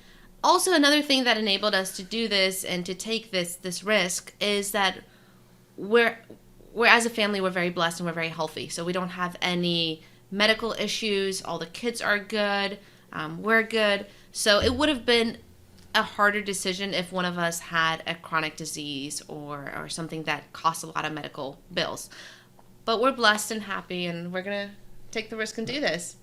also another thing that enabled us to do this and to take this risk is that we're as a family, we're very blessed and we're very healthy. So we don't have any medical issues. All the kids are good. We're good. So it would have been a harder decision if one of us had a chronic disease or something that costs a lot of medical bills. But we're blessed and happy, and we're going to take the risk and do this.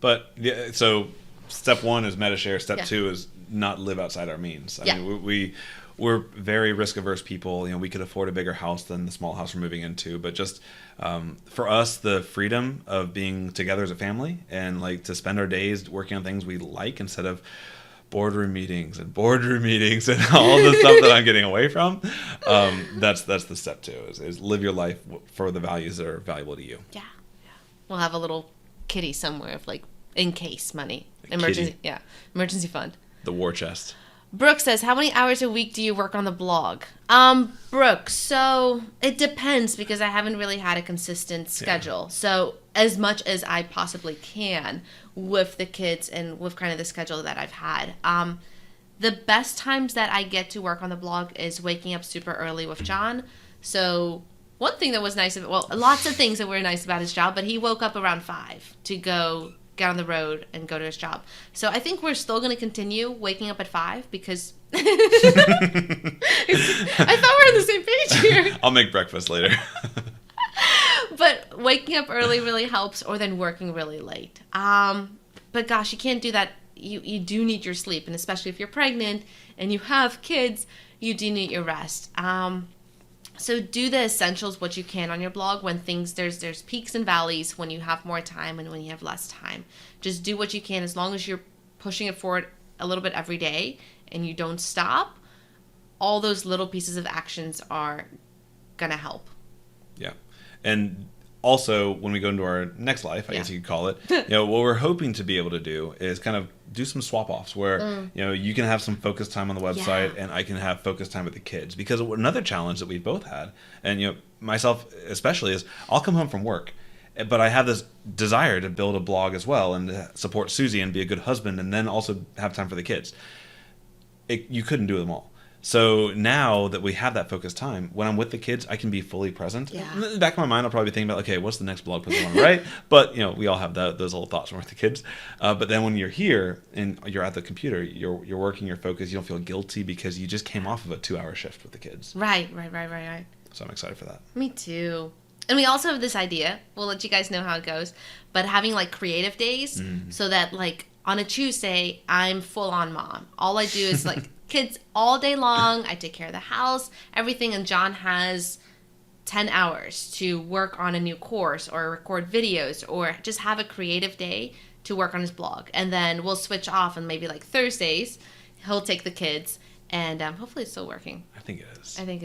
But yeah, so step one is MediShare. Step two is not live outside our means. I mean, we're very risk averse people. You know, we could afford a bigger house than the small house we're moving into, but just for us, the freedom of being together as a family and like to spend our days working on things we like instead of boardroom meetings and all the stuff that I'm getting away from. That's the step two is live your life for the values that are valuable to you. Yeah. We'll have a little kitty somewhere of like in case money, emergency fund. The war chest. Brooke says, how many hours a week do you work on the blog? Brooke, so it depends because I haven't really had a consistent schedule. Yeah. So as much as I possibly can with the kids and with kind of the schedule that I've had. The best times that I get to work on the blog is waking up super early with John. So one thing that was nice, lots of things that were nice about his job, but he woke up around 5 to go get on the road and go to his job. So I think we're still going to continue waking up at 5 because I thought we were on the same page here. I'll make breakfast later. But waking up early really helps, or then working really late. But gosh, you can't do that. You do need your sleep, and especially if you're pregnant and you have kids, you do need your rest. So do the essentials what you can on your blog when there's peaks and valleys, when you have more time and when you have less time. Just do what you can as long as you're pushing it forward a little bit every day and you don't stop. All those little pieces of actions are going to help. Yeah. And also, when we go into our next life, I guess you could call it, what we're hoping to be able to do is kind of do some swap-offs where, you can have some focus time on the website and I can have focus time with the kids. Because another challenge that we've both had, and, myself especially, is I'll come home from work, but I have this desire to build a blog as well and to support Susie and be a good husband and then also have time for the kids. You couldn't do them all. So now that we have that focused time, when I'm with the kids, I can be fully present. Yeah. In the back of my mind, I'll probably be thinking about, okay, what's the next blog post I want to write? But, we all have those little thoughts when we're with the kids. But then when you're here and you're at the computer, you're working, you're focused, you don't feel guilty because you just came off of a 2-hour shift with the kids. Right. So I'm excited for that. Me too. And we also have this idea, we'll let you guys know how it goes, but having like creative days so that like on a Tuesday, I'm full on mom. All I do is like kids all day long. I take care of the house, everything. And John has 10 hours to work on a new course or record videos or just have a creative day to work on his blog. And then we'll switch off and maybe like Thursdays, he'll take the kids and hopefully it's still working. I think it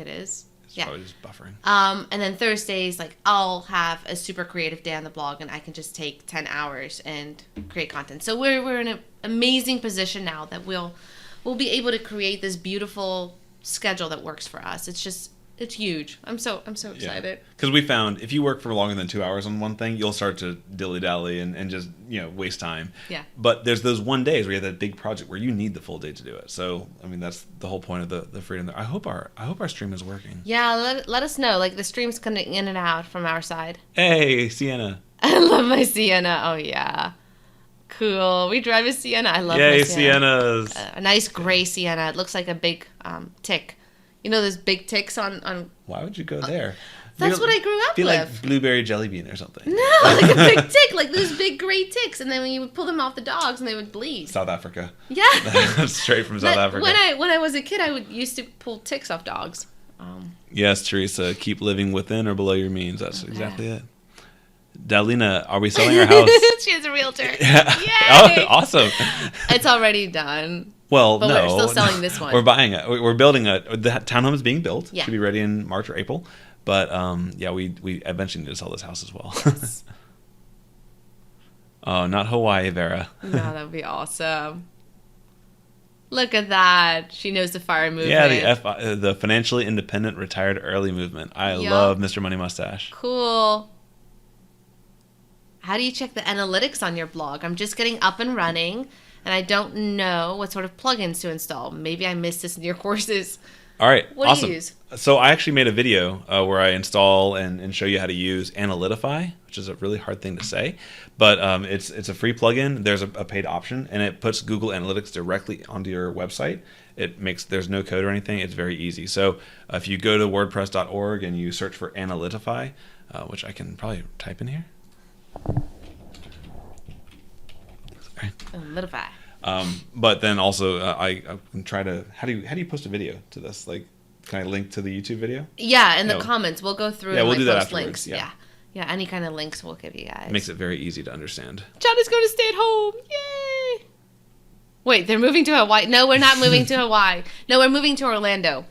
is. It's probably just buffering. And then Thursdays, like I'll have a super creative day on the blog and I can just take 10 hours and create content. So we're in an amazing position now that we'll be able to create this beautiful schedule that works for us. It's huge. I'm so excited. Because we found if you work for longer than 2 hours on one thing, you'll start to dilly-dally and just, waste time. Yeah. But there's those one days where you have that big project where you need the full day to do it. So, I mean, that's the whole point of the freedom there. I hope our stream is working. Yeah, let us know. Like the stream's coming in and out from our side. Hey, Sienna. I love my Sienna. Oh, yeah. Cool. We drive a Sienna. I love my Sienna. Siennas. A nice gray Sienna. It looks like a big tick. You know those big ticks on... Why would you go there? That's what I grew up with. Be like blueberry jelly bean or something. No, like a big tick. Like those big gray ticks. And then when you would pull them off the dogs and they would bleed. South Africa. Yeah. Straight from South Africa. When I was a kid, I used to pull ticks off dogs. Yes, Teresa. Keep living within or below your means. That's exactly it. Dalina, are we selling our house? She has a realtor. Yeah. Yay! Oh, awesome. It's already done. Well, but no. We're still selling this one. We're buying it. We're building the townhome is being built. Yeah. Should be ready in March or April. But, we eventually need to sell this house as well. Yes. Oh, not Hawaii, Vera. No, that would be awesome. Look at that. She knows the FIRE movement. Yeah, the financially independent retired early movement. I love Mr. Money Mustache. Cool. How do you check the analytics on your blog? I'm just getting up and running, and I don't know what sort of plugins to install. Maybe I missed this in your courses. All right. What awesome. do you use? So I actually made a video where I install and show you how to use Analytify, which is a really hard thing to say, but it's a free plugin. There's a paid option, and it puts Google Analytics directly onto your website. There's no code or anything. It's very easy. So if you go to wordpress.org and you search for Analytify, which I can probably type in here. Sorry. Analytify. But then also I can try to how do you post a video to this? Like, can I link to the YouTube video? Yeah, in the comments we'll go through. Yeah, and we'll do that post afterwards. links. Yeah. Any kind of links we'll give you guys. It makes it very easy to understand. John is going to stay at home. Yay! Wait, they're moving to Hawaii. No, we're not moving to Hawaii. No, we're moving to Orlando.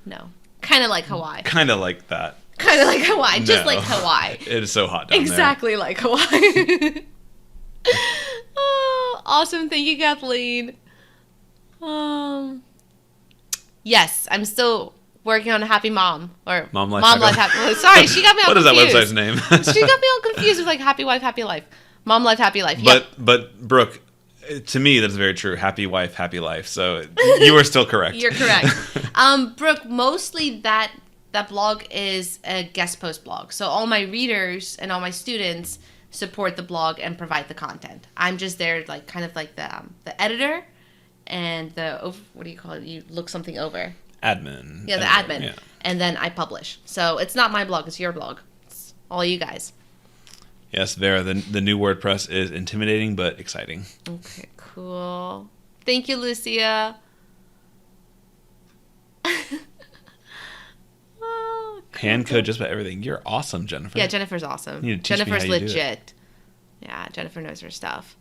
No, kind of like Hawaii. Kind of like that. Kind of like Hawaii, just No. like Hawaii. It is so hot down Exactly like Hawaii. Oh, awesome. Thank you, Kathleen. Yes, I'm still working on a Happy Mom. Or Mom Life Happy Life. Sorry, she got me all What is confused. that website's name? She got me all confused with like Happy Wife, Happy Life. Mom Life, Happy Life. But Brooke, to me that's very true. Happy wife, happy life. So you are still correct. You're correct. Brooke, mostly that blog is a guest post blog. So all my readers and all my students support the blog and provide the content. I'm just there like kind of like the editor and what do you call it? You look something over. Admin. Yeah, the Editor, admin. Yeah. And then I publish. So it's not my blog, it's your blog. It's all you guys. Yes, Vera, the new WordPress is intimidating but exciting. Okay, cool. Thank you, Lucia. Oh, Hand code just about everything. You're awesome, Jennifer. yeah, Jennifer's awesome. You need to teach me Jennifer's how you do it. legit. Yeah, Jennifer knows her stuff.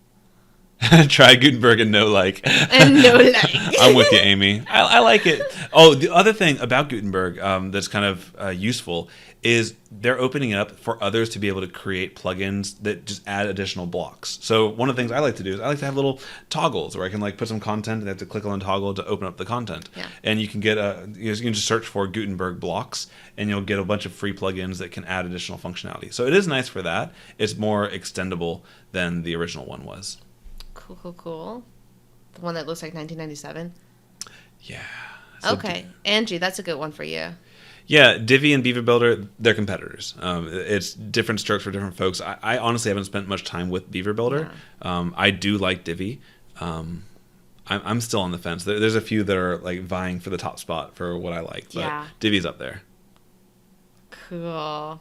Try Gutenberg and no like. And no like. I'm with you, Amy. I like it. Oh, the other thing about Gutenberg that's kind of useful is they're opening up for others to be able to create plugins that just add additional blocks. So one of the things I like to do is I like to have little toggles where I can like put some content and I have to click on the toggle to open up the content. Yeah. And you can get you can just search for Gutenberg blocks and you'll get a bunch of free plugins that can add additional functionality. So it is nice for that. It's more extendable than the original one was. Cool. The one that looks like 1997. Yeah. Okay, Angie, that's a good one for you. Yeah, Divi and Beaver Builder, they're competitors. It's different strokes for different folks. I honestly haven't spent much time with Beaver Builder. Yeah. I do like Divi. I'm still on the fence. There's a few that are like vying for the top spot for what I like, but Yeah. Divi's up there. Cool.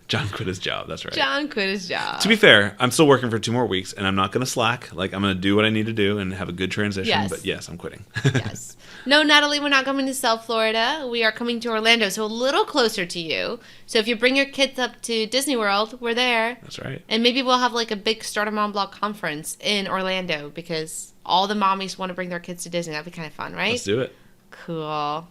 John quit his job. That's right. John quit his job. To be fair, I'm still working for 2 more weeks, and I'm not going to slack. Like, I'm going to do what I need to do and have a good transition. Yes. But yes, I'm quitting. Yes. No, Natalie, we're not coming to South Florida. We are coming to Orlando, so a little closer to you. So if you bring your kids up to Disney World, we're there. That's right. And maybe we'll have like a big Starter Mom Blog conference in Orlando because all the mommies want to bring their kids to Disney. That'd be kind of fun, right? Let's do it. Cool.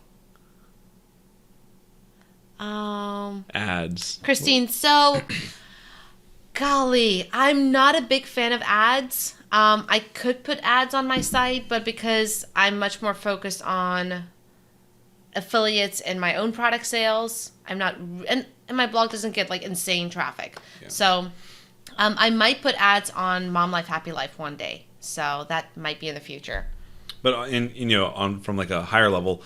Ads. Christine, so golly, I'm not a big fan of ads. I could put ads on my site, but because I'm much more focused on affiliates and my own product sales, I'm not, and my blog doesn't get like insane traffic. Yeah. So I might put ads on Mom Life Happy Life one day. So that might be in the future. But from like a higher level,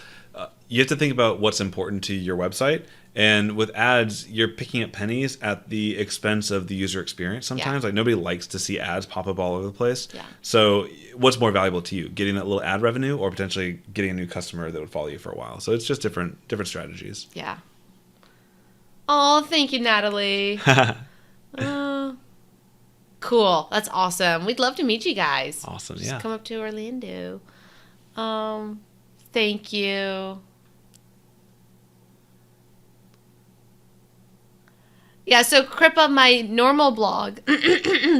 you have to think about what's important to your website. And with ads, you're picking up pennies at the expense of the user experience sometimes. Yeah. Like, nobody likes to see ads pop up all over the place. Yeah. So what's more valuable to you, getting that little ad revenue or potentially getting a new customer that would follow you for a while? So it's just different strategies. Yeah. Oh, thank you, Natalie. Cool. That's awesome. We'd love to meet you guys. Awesome. Just Yeah. come up to Orlando. Thank you. Yeah, so Crippa, my normal blog,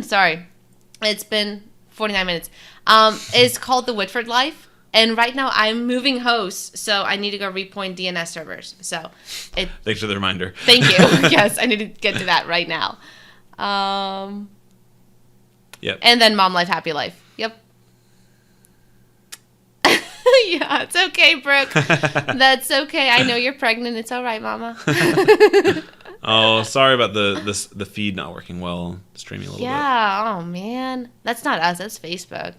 sorry, it's been 49 minutes, is called The Whitford Life. And right now I'm moving hosts, so I need to go repoint DNS servers. So Thanks for the reminder. Thank you. Yes, I need to get to that right now. Yep. And then Mom Life, Happy Life. Yep. Yeah, it's okay, Brooke. That's okay. I know you're pregnant. It's all right, Mama. Oh, sorry about the feed not working well, streaming a little bit. Yeah. Oh man, that's not us. That's Facebook.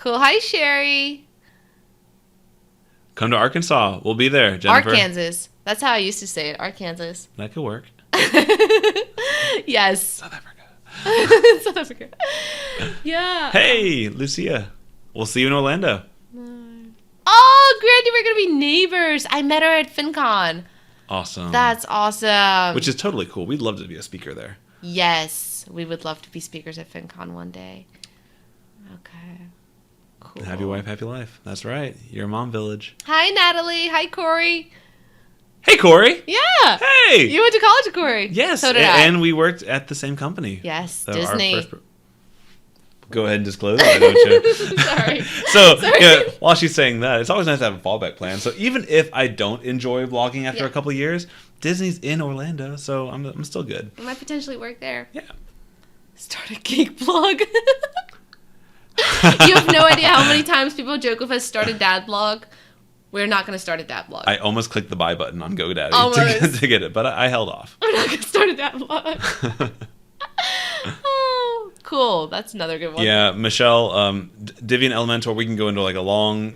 Cool. Hi, Sherry. Come to Arkansas. We'll be there, Jennifer. Arkansas. That's how I used to say it. Arkansas. That could work. Yes. South Africa. South Africa. Yeah. Hey, Lucia. We'll see you in Orlando. Oh, Grandy, we're going to be neighbors. I met her at FinCon. Awesome. That's awesome. Which is totally cool. We'd love to be a speaker there. Yes. We would love to be speakers at FinCon one day. Okay. Cool. Happy wife, happy life. That's right. Your mom village. Hi, Natalie. Hi, Corey. Hey, Corey. Yeah. Hey. You went to college with Corey. Yes. So did I. And we worked at the same company. Yes. So Disney. Go ahead and disclose it, don't you? Sorry. So, Sorry. Yeah, while she's saying that, it's always nice to have a fallback plan. So even if I don't enjoy vlogging after a couple of years, Disney's in Orlando, so I'm still good. I might potentially work there. Yeah. Start a geek blog. You have no idea how many times people joke with us, start a dad blog. We're not going to start a dad blog. I almost clicked the buy button on GoDaddy to get it, but I held off. We're not going to start a dad blog. Oh, cool. That's another good one. Yeah, Michelle, Divi and Elementor, we can go into like a long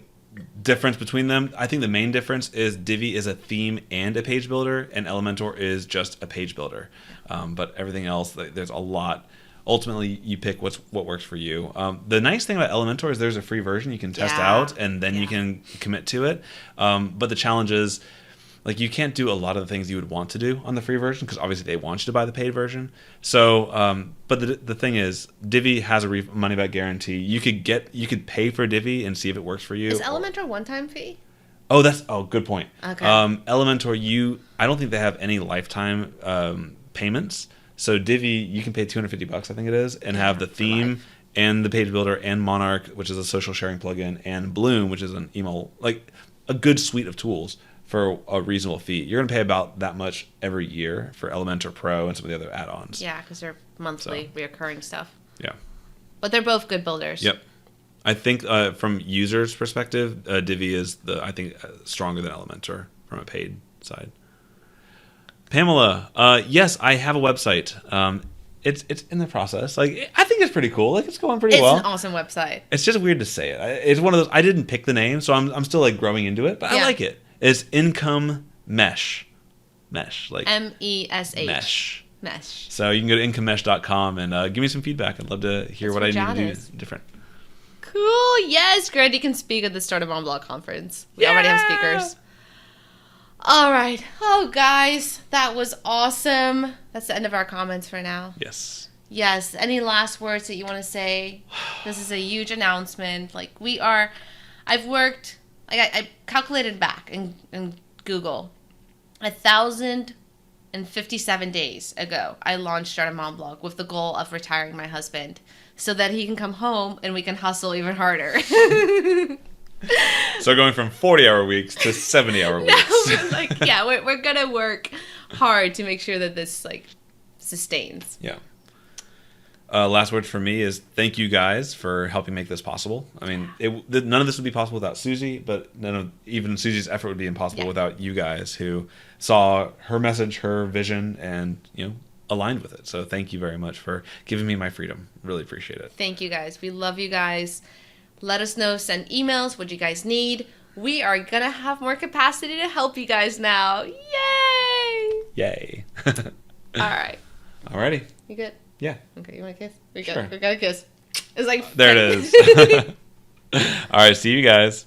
difference between them. I think the main difference is Divi is a theme and a page builder, and Elementor is just a page builder. But everything else, there's a lot. Ultimately, you pick what works for you. The nice thing about Elementor is there's a free version you can test out, and then you can commit to it. But the challenge is, like, you can't do a lot of the things you would want to do on the free version because obviously they want you to buy the paid version. So, but the thing is, Divi has a money back guarantee. You could pay for Divi and see if it works for you. Is Elementor a one-time fee? Oh, good point. Okay. Elementor, I don't think they have any lifetime payments. So Divi, you can pay $250, I think it is, and have the theme and the page builder and Monarch, which is a social sharing plugin, and Bloom, which is an email, like a good suite of tools for a reasonable fee. You're going to pay about that much every year for Elementor Pro and some of the other add-ons. Yeah, because they're monthly, reoccurring stuff. Yeah. But they're both good builders. Yep. I think from users' perspective, Divi is stronger than Elementor from a paid side. Pamela, yes, I have a website. It's in the process. Like, I think it's pretty cool. Like, it's going pretty well. It's an awesome website. It's just weird to say it. It's one of those. I didn't pick the name, so I'm still like growing into it. But I like it. It's Income Mesh, like MESH. Mesh. So you can go to incomemesh.com and give me some feedback. I'd love to hear what I need to do different. Cool. Yes, Grandy can speak at the Start a Mom Blog conference. We already have speakers. All right. Oh, guys, that was awesome. That's the end of our comments for now. Yes. Yes. Any last words that you want to say? This is a huge announcement. Like, I've worked, like I calculated back in Google, 1,057 days ago, I launched Start a Mom Blog with the goal of retiring my husband so that he can come home and we can hustle even harder. So going from 40-hour weeks to 70-hour weeks. No, we're going to work hard to make sure that this, sustains. Yeah. Last word for me is thank you guys for helping make this possible. I mean, none of this would be possible without Susie, but even Susie's effort would be impossible without you guys who saw her message, her vision, and, aligned with it. So thank you very much for giving me my freedom. Really appreciate it. Thank you guys. We love you guys. Let us know. Send emails. What you guys need. We are going to have more capacity to help you guys now. Yay! Yay. All right. Alrighty. You good? Yeah. Okay, you want a kiss? Sure. We got a kiss. It's like... There it is. All right, see you guys.